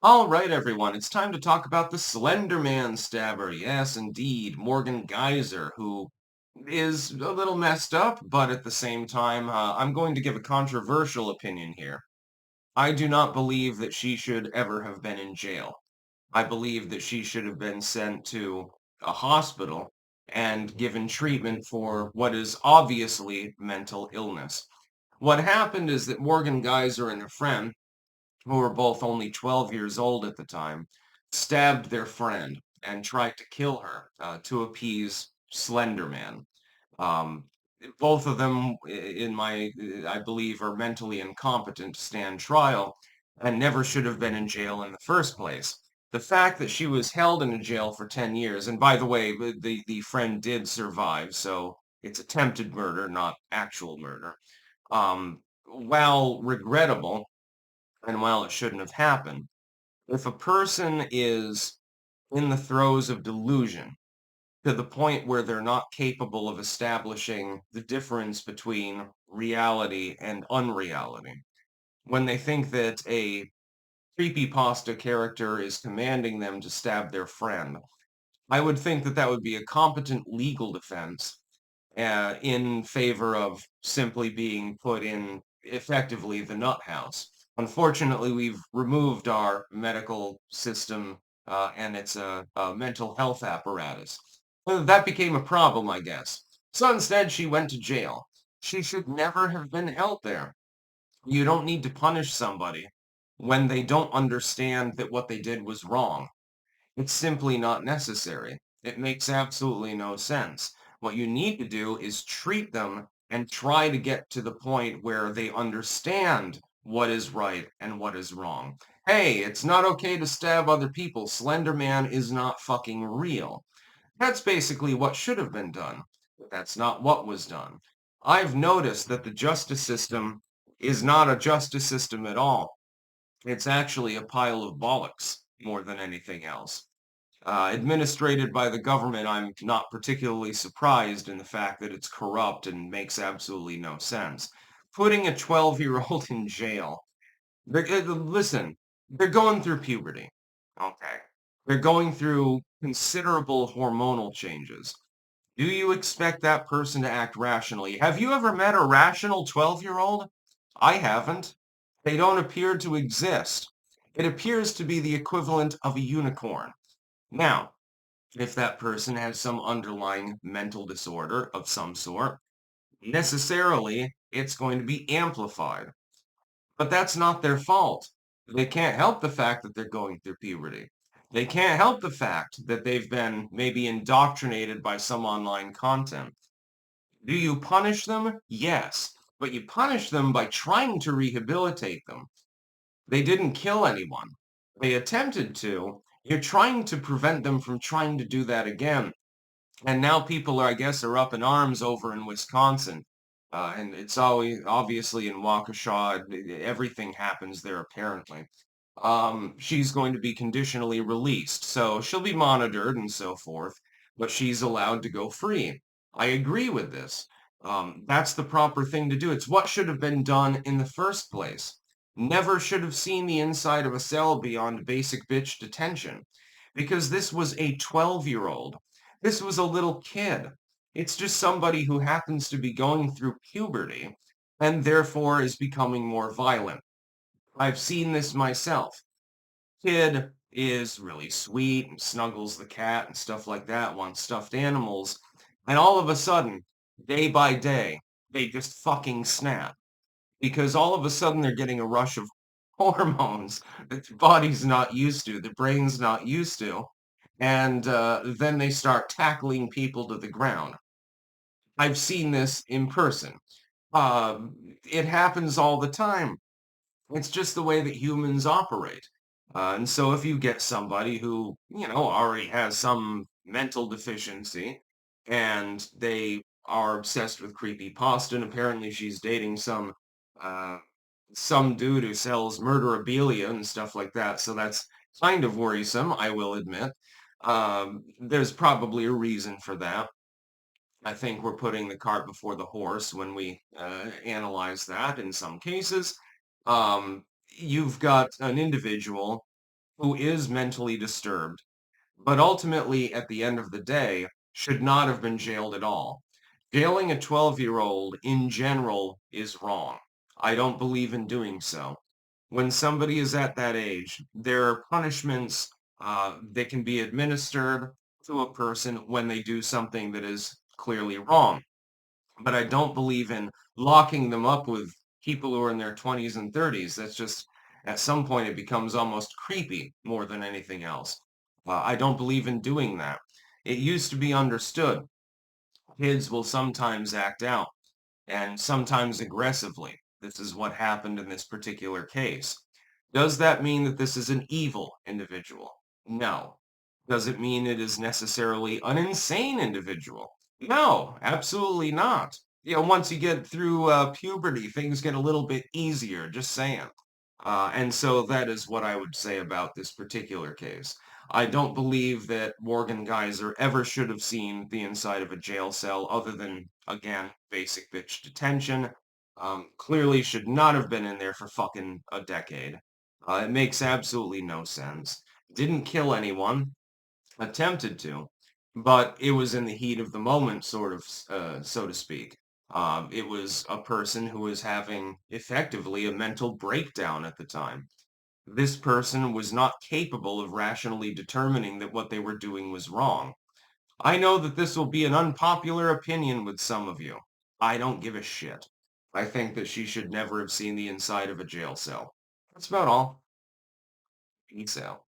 All right, everyone, it's time to talk about the Slenderman stabber. Yes, indeed, Morgan Geyser, who is a little messed up, but at the same time, I'm going to give a controversial opinion here. I do not believe that she should ever have been in jail. I believe that she should have been sent to a hospital and given treatment for what is obviously mental illness. What happened is that Morgan Geyser and a friend who were both only 12 years old at the time, stabbed their friend and tried to kill her to appease Slenderman. Um, Both of them, I believe, are mentally incompetent to stand trial and never should have been in jail in the first place. The fact that she was held in a jail for 10 years, and by the way, the friend did survive, so it's attempted murder, not actual murder. While regrettable, and while it shouldn't have happened, if a person is in the throes of delusion to the point where they're not capable of establishing the difference between reality and unreality, when they think that a creepypasta character is commanding them to stab their friend, I would think that that would be a competent legal defense in favor of simply being put in effectively the nut house. Unfortunately, we've removed our medical system and its a mental health apparatus. That became a problem, I guess. So instead, she went to jail. She should never have been held there. You don't need to punish somebody when they don't understand that what they did was wrong. It's simply not necessary. It makes absolutely no sense. What you need to do is treat them and try to get to the point where they understand what is right and what is wrong. Hey, it's not okay to stab other people. Slender Man is not fucking real. That's basically what should have been done. But that's not what was done. I've noticed that the justice system is not a justice system at all. It's actually a pile of bollocks more than anything else. Administrated by the government, I'm not particularly surprised in the fact that it's corrupt and makes absolutely no sense. Putting a 12-year-old in jail. Listen, they're going through puberty. Okay. They're going through considerable hormonal changes. Do you expect that person to act rationally? Have you ever met a rational 12-year-old? I haven't. They don't appear to exist. It appears to be the equivalent of a unicorn. Now, if that person has some underlying mental disorder of some sort, necessarily it's going to be amplified. But that's not their fault. They can't help the fact that they're going through puberty. They can't help the fact that they've been maybe indoctrinated by some online content. Do you punish them? Yes. But you punish them by trying to rehabilitate them. They didn't kill anyone. They attempted to. You're trying to prevent them from trying to do that again. And now people are, I guess, are up in arms over in Wisconsin. And it's always obviously in Waukesha. Everything happens there apparently. She's going to be conditionally released, so she'll be monitored and so forth, but she's allowed to go free. I agree with this. That's the proper thing to do. It's what should have been done in the first place. Never should have seen the inside of a cell beyond basic bitch detention, because this was a 12-year-old. This was a little kid. It's just somebody who happens to be going through puberty and therefore is becoming more violent. I've seen this myself. Kid is really sweet and snuggles the cat and stuff like that, wants stuffed animals, and all of a sudden, day by day, they just fucking snap because all of a sudden they're getting a rush of hormones that their body's not used to, their brain's not used to, and then they start tackling people to the ground. I've seen this in person. It happens all the time. It's just the way that humans operate. And so if you get somebody who, already has some mental deficiency and they are obsessed with creepy pasta, and apparently she's dating uh, some dude who sells murderabilia and stuff like that. So that's kind of worrisome, I will admit. There's probably a reason for that. I think we're putting the cart before the horse when we analyze that in some cases. You've got an individual. who is mentally disturbed, but ultimately, at the end of the day, should not have been jailed at all. Jailing a 12-year-old in general is wrong. I don't believe in doing so. When somebody is at that age, there are punishments that can be administered to a person when they do something that is clearly wrong. But I don't believe in locking them up with people who are in their 20s and 30s. That's just, at some point, it becomes almost creepy more than anything else. I don't believe in doing that. It used to be understood. Kids will sometimes act out, and sometimes aggressively. This is what happened in this particular case. Does that mean that this is an evil individual? No. Does it mean it is necessarily an insane individual? No, absolutely not. Once you get through puberty, things get a little bit easier, just saying. And so that is what I would say about this particular case. I don't believe that Morgan Geyser ever should have seen the inside of a jail cell other than, again, basic bitch detention. Clearly should not have been in there for fucking a decade. It makes absolutely no sense. Didn't kill anyone, attempted to, but it was in the heat of the moment, sort of, so to speak. It was a person who was having effectively a mental breakdown at the time. This person was not capable of rationally determining that what they were doing was wrong. I know that this will be an unpopular opinion with some of you. I don't give a shit. I think that she should never have seen the inside of a jail cell. That's about all. Peace out.